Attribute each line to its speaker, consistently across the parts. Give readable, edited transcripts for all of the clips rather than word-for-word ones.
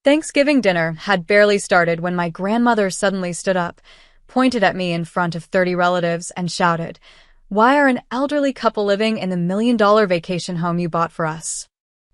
Speaker 1: Thanksgiving dinner had barely started when my grandmother suddenly stood up, pointed at me in front of 30 relatives, and shouted, "Why are an elderly couple living in the $1 million vacation home you bought for us?"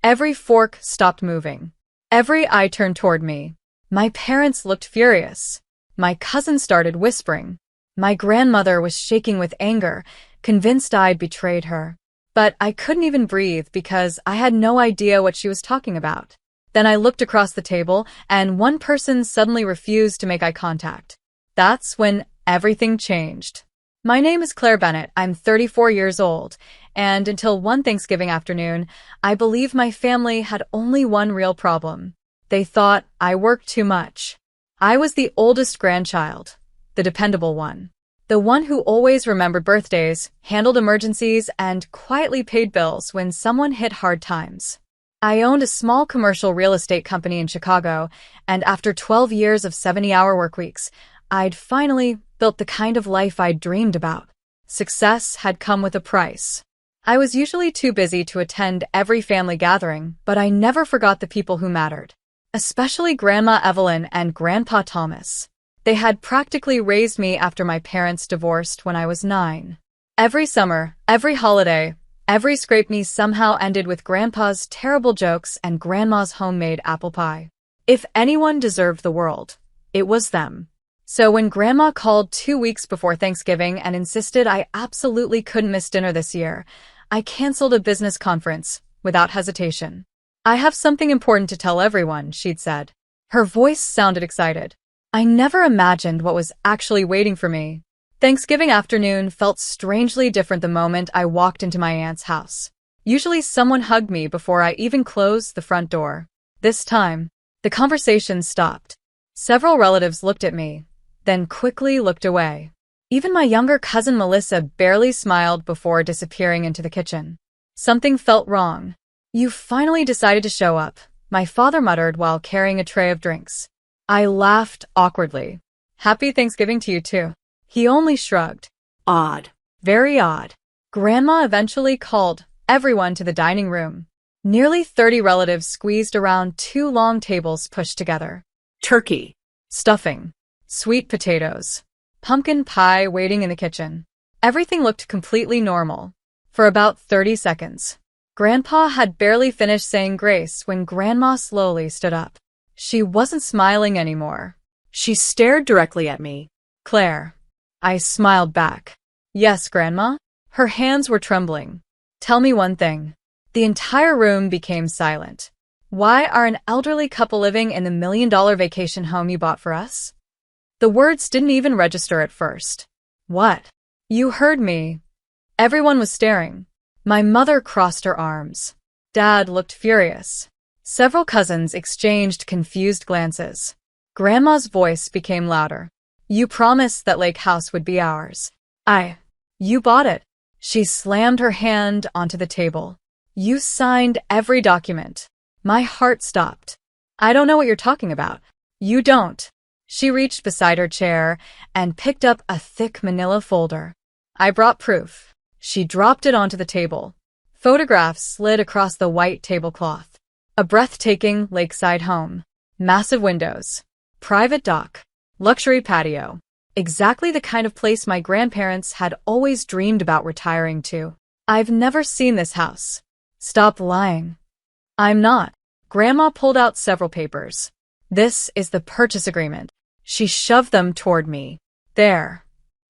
Speaker 1: Every fork stopped moving. Every eye turned toward me. My parents looked furious. My cousin started whispering. My grandmother was shaking with anger, convinced I'd betrayed her. But I couldn't even breathe because I had no idea what she was talking about. Then I looked across the table, and one person suddenly refused to make eye contact. That's when everything changed. My name is Claire Bennett. I'm 34 years old, and until one Thanksgiving afternoon, I believed my family had only one real problem. They thought I worked too much. I was the oldest grandchild, the dependable one. The one who always remembered birthdays, handled emergencies, and quietly paid bills when someone hit hard times. I owned a small commercial real estate company in Chicago, and after 12 years of 70-hour work weeks, I'd finally built the kind of life I'd dreamed about. Success had come with a price. I was usually too busy to attend every family gathering, but I never forgot the people who mattered, especially Grandma Evelyn and Grandpa Thomas. They had practically raised me after my parents divorced when I was 9. Every summer, every holiday, every scrape me somehow ended with Grandpa's terrible jokes and Grandma's homemade apple pie. If anyone deserved the world, it was them. So when Grandma called 2 weeks before Thanksgiving and insisted I absolutely couldn't miss dinner this year, I canceled a business conference without hesitation. "I have something important to tell everyone," she'd said. Her voice sounded excited. I never imagined what was actually waiting for me. Thanksgiving afternoon felt strangely different the moment I walked into my aunt's house. Usually someone hugged me before I even closed the front door. This time, the conversation stopped. Several relatives looked at me, then quickly looked away. Even my younger cousin Melissa barely smiled before disappearing into the kitchen. Something felt wrong. "You finally decided to show up," my father muttered while carrying a tray of drinks. I laughed awkwardly. "Happy Thanksgiving to you too." He only shrugged. "Odd. Very odd." Grandma eventually called everyone to the dining room. Nearly 30 relatives squeezed around 2 long tables pushed together. Turkey, stuffing, sweet potatoes, pumpkin pie waiting in the kitchen. Everything looked completely normal. For about 30 seconds. Grandpa had barely finished saying grace when Grandma slowly stood up. She wasn't smiling anymore. She stared directly at me. "Claire." I smiled back. "Yes, Grandma?" Her hands were trembling. "Tell me one thing." The entire room became silent. "Why are an elderly couple living in the $1 million vacation home you bought for us?" The words didn't even register at first. "What?" "You heard me." Everyone was staring. My mother crossed her arms. Dad looked furious. Several cousins exchanged confused glances. Grandma's voice became louder. "You promised that Lake House would be ours." You bought it." She slammed her hand onto the table. "You signed every document." My heart stopped. "I don't know what you're talking about." "You don't." She reached beside her chair and picked up a thick manila folder. "I brought proof." She dropped it onto the table. Photographs slid across the white tablecloth. A breathtaking lakeside home. Massive windows. Private dock. Luxury patio. Exactly the kind of place my grandparents had always dreamed about retiring to. "I've never seen this house." "Stop lying." "I'm not." Grandma pulled out several papers. "This is the purchase agreement." She shoved them toward me. "There."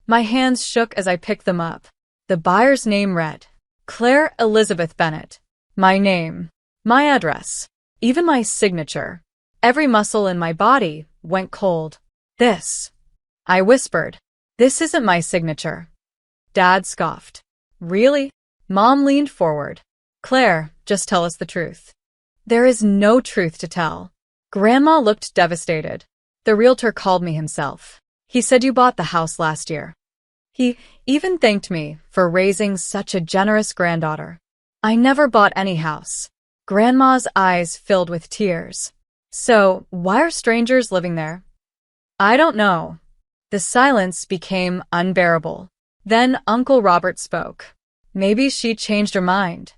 Speaker 1: My hands shook as I picked them up. The buyer's name read, Claire Elizabeth Bennett. My name. My address. Even my signature. Every muscle in my body went cold. "This," I whispered. "This isn't my signature." Dad scoffed. "Really?" Mom leaned forward. "Claire, just tell us the truth." "There is no truth to tell." Grandma looked devastated. "The realtor called me himself. He said you bought the house last year. He even thanked me for raising such a generous granddaughter." "I never bought any house." Grandma's eyes filled with tears. "So, why are strangers living there?" "I don't know." The silence became unbearable. Then Uncle Robert spoke. "Maybe she changed her mind."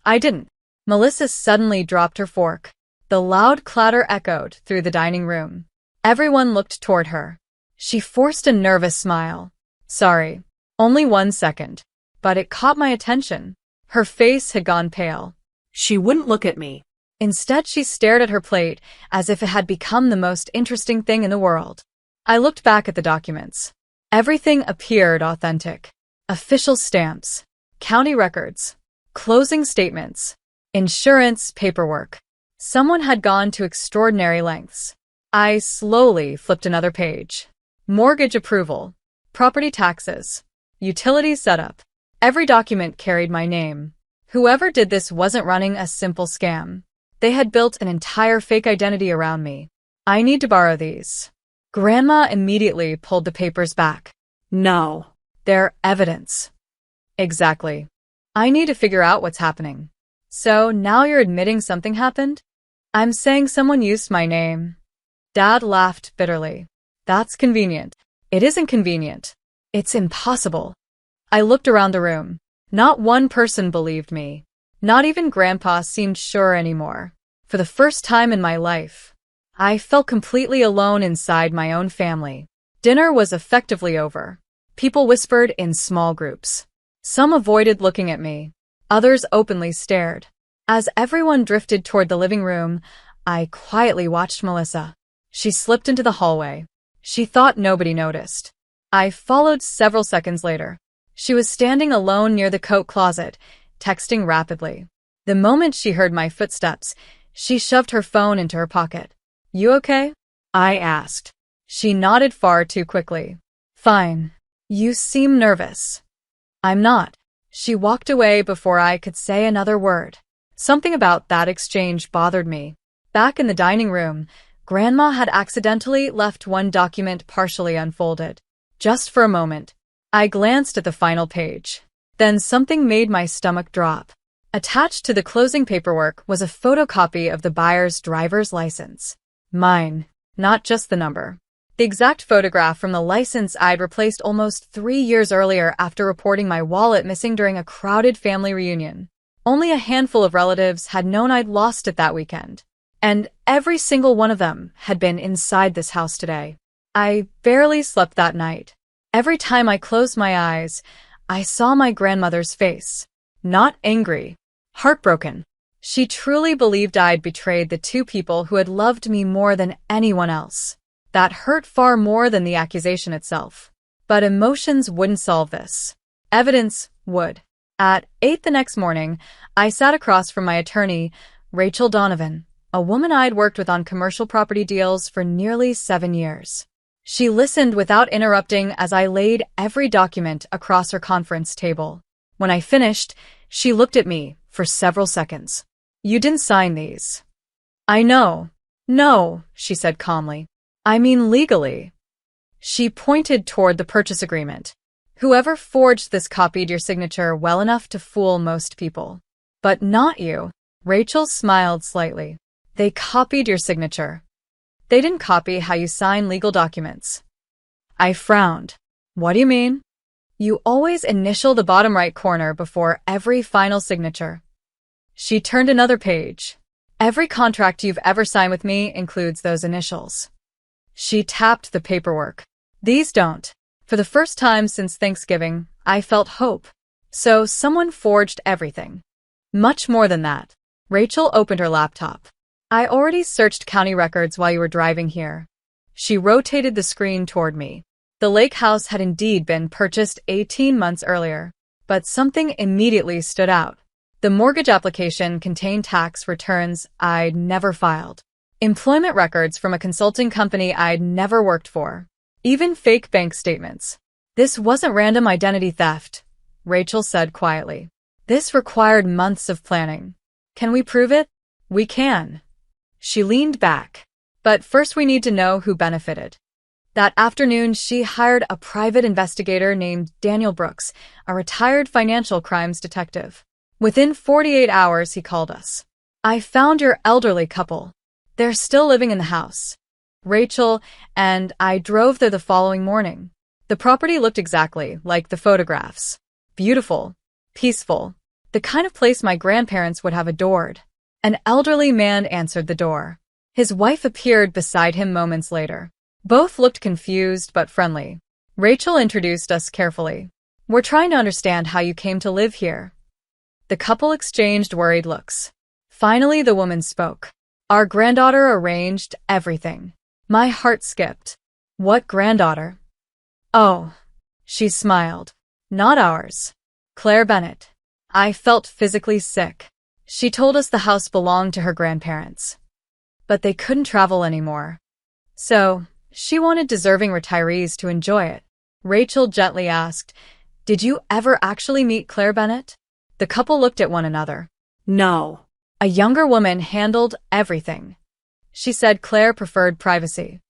Speaker 1: "I didn't." Melissa suddenly dropped her fork. The loud clatter echoed through the dining room. Everyone looked toward her. She forced a nervous smile. Sorry, only 1 second. But it caught my attention. Her face had gone pale.
Speaker 2: She wouldn't look at me.
Speaker 1: Instead, she stared at her plate as if it had become the most interesting thing in the world. I looked back at the documents. Everything appeared authentic. Official stamps, county records, closing statements, insurance paperwork. Someone had gone to extraordinary lengths. I slowly flipped another page. Mortgage approval, property taxes, utility setup. Every document carried my name. Whoever did this wasn't running a simple scam. They had built an entire fake identity around me. I need to borrow these. Grandma immediately pulled the papers back.
Speaker 2: No.
Speaker 1: They're evidence. Exactly. I need to figure out what's happening. So now you're admitting something happened? I'm saying someone used my name. Dad laughed bitterly. That's convenient. It isn't convenient. It's impossible. I looked around the room. Not one person believed me. Not even Grandpa seemed sure anymore. For the first time in my life, I felt completely alone inside my own family. Dinner was effectively over. People whispered in small groups. Some avoided looking at me. Others openly stared. As everyone drifted toward the living room, I quietly watched Melissa. She slipped into the hallway. She thought nobody noticed. I followed several seconds later. She was standing alone near the coat closet, texting rapidly. The moment she heard my footsteps, she shoved her phone into her pocket. You okay? I asked. She nodded far too quickly. Fine. You seem nervous. I'm not. She walked away before I could say another word. Something about that exchange bothered me. Back in the dining room, Grandma had accidentally left one document partially unfolded. Just for a moment, I glanced at the final page. Then something made my stomach drop. Attached to the closing paperwork was a photocopy of the buyer's driver's license. Mine, not just the number. The exact photograph from the license I'd replaced almost 3 years earlier after reporting my wallet missing during a crowded family reunion. Only a handful of relatives had known I'd lost it that weekend. And every single one of them had been inside this house today. I barely slept that night. Every time I closed my eyes, I saw my grandmother's face. Not angry, heartbroken. She truly believed I'd betrayed the two people who had loved me more than anyone else. That hurt far more than the accusation itself. But emotions wouldn't solve this. Evidence would. At 8 the next morning, I sat across from my attorney, Rachel Donovan, a woman I'd worked with on commercial property deals for nearly 7 years. She listened without interrupting as I laid every document across her conference table. When I finished, she looked at me for several seconds. You didn't sign these. I know. No, she said calmly. I mean legally. She pointed toward the purchase agreement. Whoever forged this copied your signature well enough to fool most people. But not you. Rachel smiled slightly. They copied your signature. They didn't copy how you sign legal documents. I frowned. What do you mean? You always initial the bottom right corner before every final signature. She turned another page. Every contract you've ever signed with me includes those initials. She tapped the paperwork. These don't. For the first time since Thanksgiving, I felt hope. So someone forged everything. Much more than that. Rachel opened her laptop. I already searched county records while you were driving here. She rotated the screen toward me. The lake house had indeed been purchased 18 months earlier, but something immediately stood out. The mortgage application contained tax returns I'd never filed. Employment records from a consulting company I'd never worked for. Even fake bank statements. This wasn't random identity theft, Rachel said quietly. This required months of planning. Can we prove it? We can. She leaned back. But first we need to know who benefited. That afternoon, she hired a private investigator named Daniel Brooks, a retired financial crimes detective. Within 48 hours, he called us. I found your elderly couple. They're still living in the house. Rachel and I drove there the following morning. The property looked exactly like the photographs. Beautiful. Peaceful. The kind of place my grandparents would have adored. An elderly man answered the door. His wife appeared beside him moments later. Both looked confused but friendly. Rachel introduced us carefully. "We're trying to understand how you came to live here." The couple exchanged worried looks. Finally, the woman spoke. "Our granddaughter arranged everything." My heart skipped. "What granddaughter?" "Oh." She smiled. "Not ours. Claire Bennett." I felt physically sick. She told us the house belonged to her grandparents, but they couldn't travel anymore. So, she wanted deserving retirees to enjoy it. Rachel gently asked, "Did you ever actually meet Claire Bennett?" The couple looked at one another.
Speaker 2: No.
Speaker 1: A younger woman handled everything. She said Claire preferred privacy.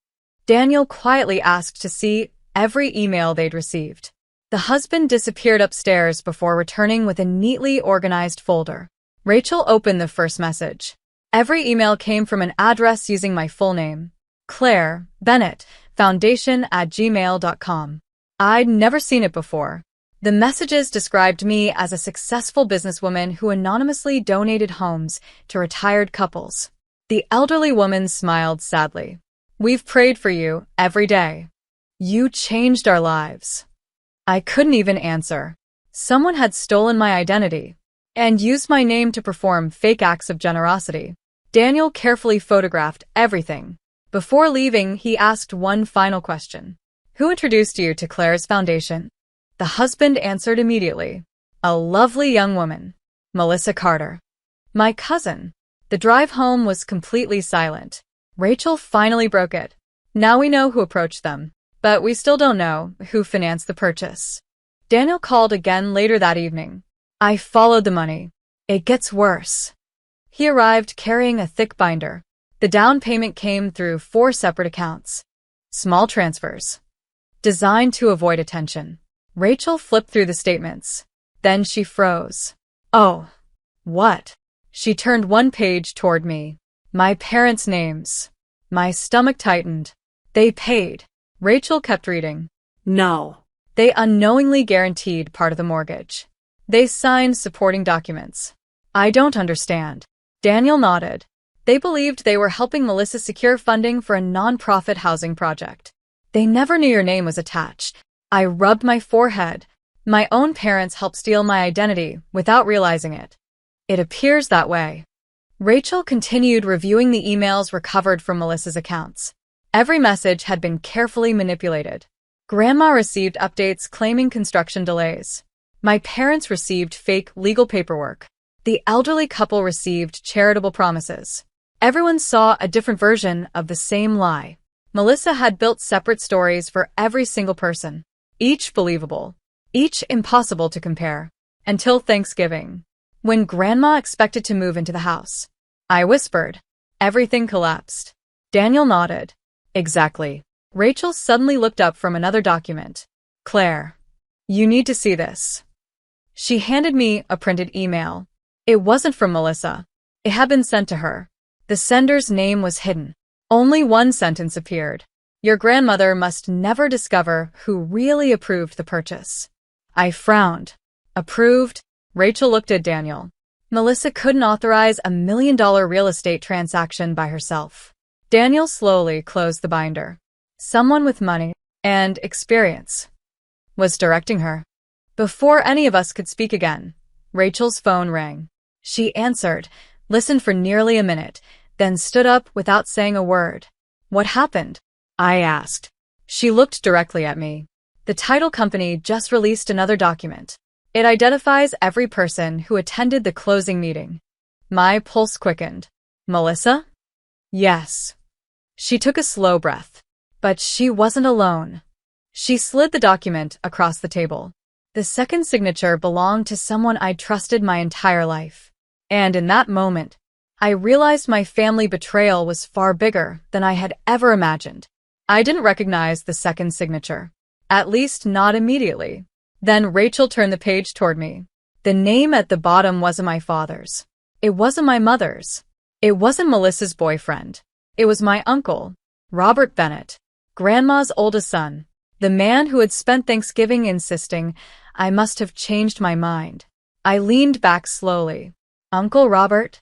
Speaker 1: Daniel quietly asked to see every email they'd received. The husband disappeared upstairs before returning with a neatly organized folder. Rachel opened the first message. Every email came from an address using my full name, Claire Bennett, foundation@gmail.com. I'd never seen it before. The messages described me as a successful businesswoman who anonymously donated homes to retired couples. The elderly woman smiled sadly. "We've prayed for you every day. You changed our lives." I couldn't even answer. Someone had stolen my identity and used my name to perform fake acts of generosity. Daniel carefully photographed everything. Before leaving, he asked one final question. "Who introduced you to Claire's foundation?" The husband answered immediately. "A lovely young woman, Melissa Carter. My cousin." The drive home was completely silent. Rachel finally broke it. "Now we know who approached them, but we still don't know who financed the purchase." Daniel called again later that evening. I followed the money. It gets worse. He arrived carrying a thick binder. The down payment came through 4 separate accounts. Small transfers. Designed to avoid attention. Rachel flipped through the statements. Then she froze. "Oh. What?" She turned one page toward me. My parents' names. My stomach tightened. "They paid." Rachel kept reading.
Speaker 2: No.
Speaker 1: "They unknowingly guaranteed part of the mortgage. They signed supporting documents." "I don't understand." Daniel nodded. "They believed they were helping Melissa secure funding for a nonprofit housing project. They never knew your name was attached." I rubbed my forehead. My own parents helped steal my identity without realizing it. It appears that way. Rachel continued reviewing the emails recovered from Melissa's accounts. Every message had been carefully manipulated. Grandma received updates claiming construction delays. My parents received fake legal paperwork. The elderly couple received charitable promises. Everyone saw a different version of the same lie. Melissa had built separate stories for every single person. Each believable. Each impossible to compare. Until Thanksgiving, when Grandma expected to move into the house. I whispered. Everything collapsed. Daniel nodded. Exactly. Rachel suddenly looked up from another document. "Claire, you need to see this." She handed me a printed email. It wasn't from Melissa. It had been sent to her. The sender's name was hidden. Only one sentence appeared. "Your grandmother must never discover who really approved the purchase." I frowned. Approved? Rachel looked at Daniel. Melissa couldn't authorize a $1 million real estate transaction by herself. Daniel slowly closed the binder. Someone with money and experience was directing her. Before any of us could speak again, Rachel's phone rang. She answered, listened for nearly a minute, then stood up without saying a word. "What happened?" I asked. She looked directly at me. "The title company just released another document. It identifies every person who attended the closing meeting." My pulse quickened. "Melissa?" "Yes." She took a slow breath. But she wasn't alone. She slid the document across the table. The second signature belonged to someone I'd trusted my entire life. And in that moment, I realized my family betrayal was far bigger than I had ever imagined. I didn't recognize the second signature. At least not immediately. Then Rachel turned the page toward me. The name at the bottom wasn't my father's. It wasn't my mother's. It wasn't Melissa's boyfriend. It was my uncle, Robert Bennett, Grandma's oldest son, the man who had spent Thanksgiving insisting I must have changed my mind. I leaned back slowly. "Uncle Robert?"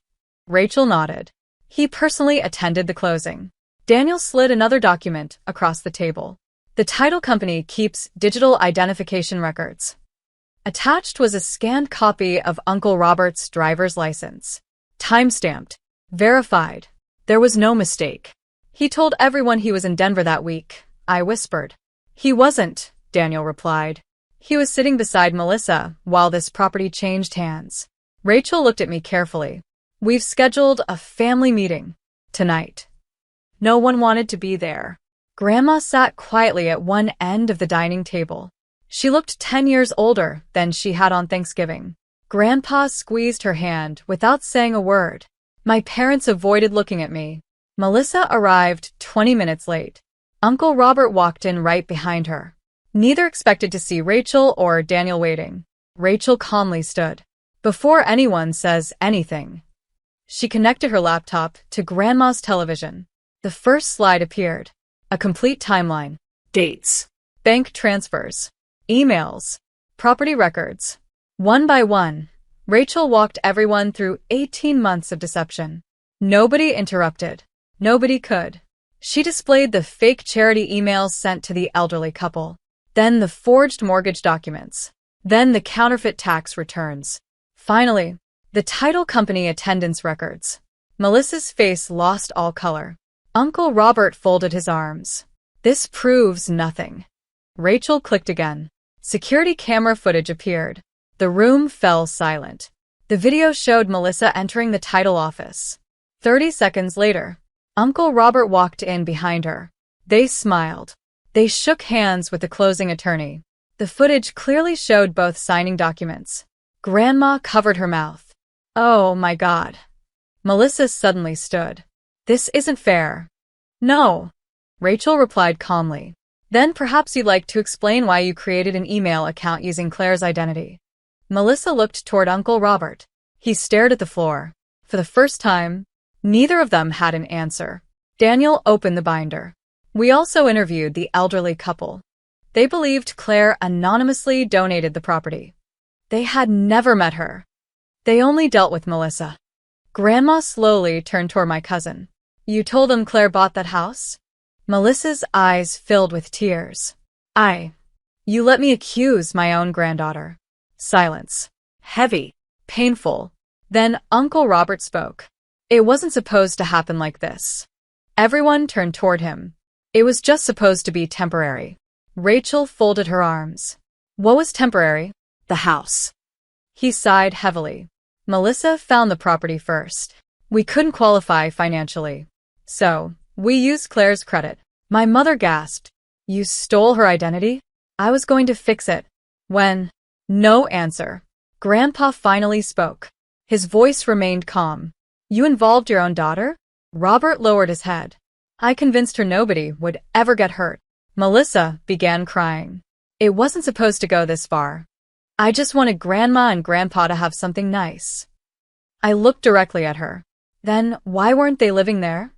Speaker 1: Rachel nodded. He personally attended the closing. Daniel slid another document across the table. The title company keeps digital identification records. Attached was a scanned copy of Uncle Robert's driver's license. Time-stamped. Verified. There was no mistake. He told everyone he was in Denver that week, I whispered. He wasn't, Daniel replied. He was sitting beside Melissa while this property changed hands. Rachel looked at me carefully. We've scheduled a family meeting tonight. No one wanted to be there. Grandma sat quietly at one end of the dining table. She looked 10 years older than she had on Thanksgiving. Grandpa squeezed her hand without saying a word. My parents avoided looking at me. Melissa arrived 20 minutes late. Uncle Robert walked in right behind her. Neither expected to see Rachel or Daniel waiting. Rachel calmly stood. Before anyone says anything, she connected her laptop to Grandma's television. The first slide appeared. A complete timeline. Dates. Bank transfers. Emails. Property records. One by one, Rachel walked everyone through 18 months of deception. Nobody interrupted. Nobody could. She displayed the fake charity emails sent to the elderly couple. Then the forged mortgage documents. Then the counterfeit tax returns. Finally, the title company attendance records. Melissa's face lost all color. Uncle Robert folded his arms. This proves nothing. Rachel clicked again. Security camera footage appeared. The room fell silent. The video showed Melissa entering the title office. 30 seconds later, Uncle Robert walked in behind her. They smiled. They shook hands with the closing attorney. The footage clearly showed both signing documents. Grandma covered her mouth. Oh my God. Melissa suddenly stood. This isn't fair. No. Rachel replied calmly. Then perhaps you'd like to explain why you created an email account using Claire's identity. Melissa looked toward Uncle Robert. He stared at the floor. For the first time, neither of them had an answer. Daniel opened the binder. We also interviewed the elderly couple. They believed Claire anonymously donated the property. They had never met her. They only dealt with Melissa. Grandma slowly turned toward my cousin. You told them Claire bought that house? Melissa's eyes filled with tears. You let me accuse my own granddaughter. Silence. Heavy. Painful. Then Uncle Robert spoke. It wasn't supposed to happen like this. Everyone turned toward him. It was just supposed to be temporary. Rachel folded her arms. What was temporary? The house. He sighed heavily. Melissa found the property first. We couldn't qualify financially. So, we used Claire's credit. My mother gasped. You stole her identity? I was going to fix it. When? No answer. Grandpa finally spoke. His voice remained calm. You involved your own daughter? Robert lowered his head. I convinced her nobody would ever get hurt. Melissa began crying. It wasn't supposed to go this far. I just wanted Grandma and Grandpa to have something nice. I looked directly at her. Then why weren't they living there?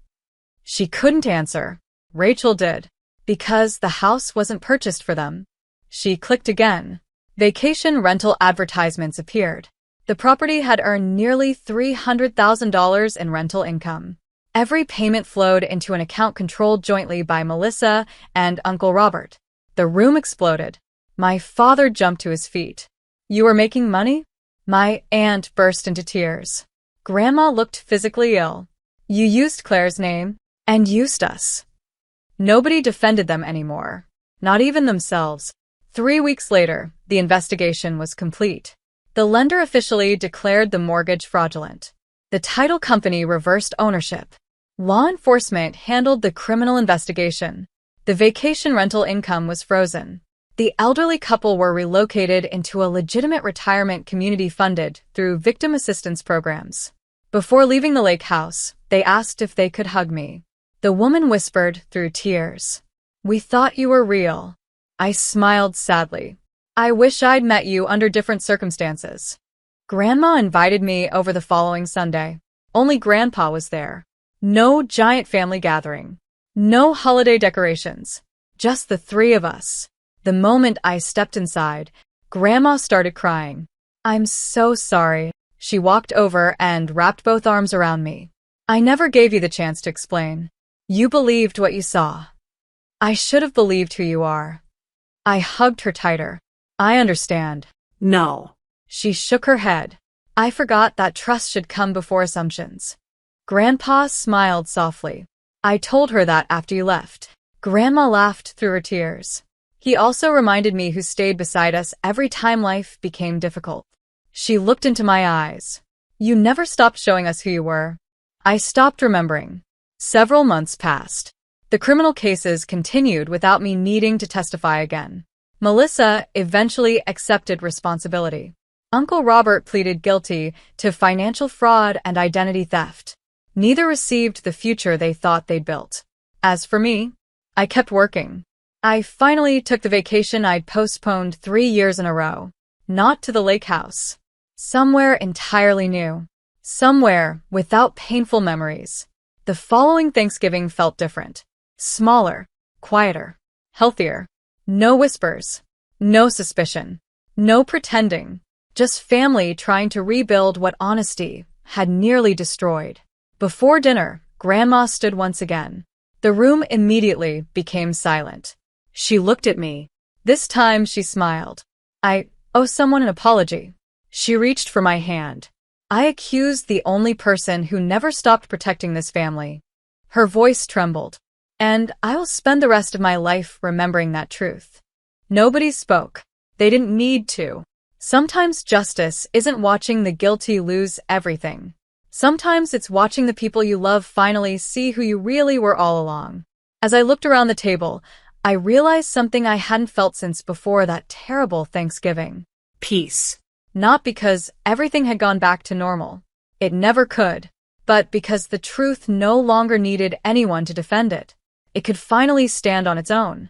Speaker 1: She couldn't answer. Rachel did. Because the house wasn't purchased for them. She clicked again. Vacation rental advertisements appeared. The property had earned nearly $300,000 in rental income. Every payment flowed into an account controlled jointly by Melissa and Uncle Robert. The room exploded. My father jumped to his feet. You were making money? My aunt burst into tears. Grandma looked physically ill. You used Claire's name, and used us. Nobody defended them anymore. Not even themselves. 3 weeks later, the investigation was complete. The lender officially declared the mortgage fraudulent. The title company reversed ownership. Law enforcement handled the criminal investigation. The vacation rental income was frozen. The elderly couple were relocated into a legitimate retirement community funded through victim assistance programs. Before leaving the lake house, they asked if they could hug me. The woman whispered through tears. We thought you were real. I smiled sadly. I wish I'd met you under different circumstances. Grandma invited me over the following Sunday. Only Grandpa was there. No giant family gathering. No holiday decorations. Just the three of us. The moment I stepped inside, Grandma started crying. I'm so sorry, She walked over and wrapped both arms around me. I never gave you the chance to explain. You believed what you saw. I should have believed who you are. I hugged her tighter. I understand.
Speaker 2: No.
Speaker 1: She shook her head. I forgot that trust should come before assumptions. Grandpa smiled softly. I told her that after you left. Grandma laughed through her tears. He also reminded me who stayed beside us every time life became difficult. She looked into my eyes. You never stopped showing us who you were. I stopped remembering. Several months passed. The criminal cases continued without me needing to testify again. Melissa eventually accepted responsibility. Uncle Robert pleaded guilty to financial fraud and identity theft. Neither received the future they thought they'd built. As for me, I kept working. I finally took the vacation I'd postponed 3 years in a row. Not to the lake house. Somewhere entirely new. Somewhere without painful memories. The following Thanksgiving felt different. Smaller, quieter, healthier. No whispers. No suspicion. No pretending. Just family trying to rebuild what honesty had nearly destroyed. Before dinner, Grandma stood once again. The room immediately became silent. She looked at me. This time she smiled. I owe someone an apology. She reached for my hand. I accused the only person who never stopped protecting this family. Her voice trembled. And I will spend the rest of my life remembering that truth. Nobody spoke. They didn't need to. Sometimes justice isn't watching the guilty lose everything. Sometimes it's watching the people you love finally see who you really were all along. As I looked around the table, I realized something I hadn't felt since before that terrible Thanksgiving.
Speaker 2: Peace.
Speaker 1: Not because everything had gone back to normal. It never could. But because the truth no longer needed anyone to defend it. It could finally stand on its own.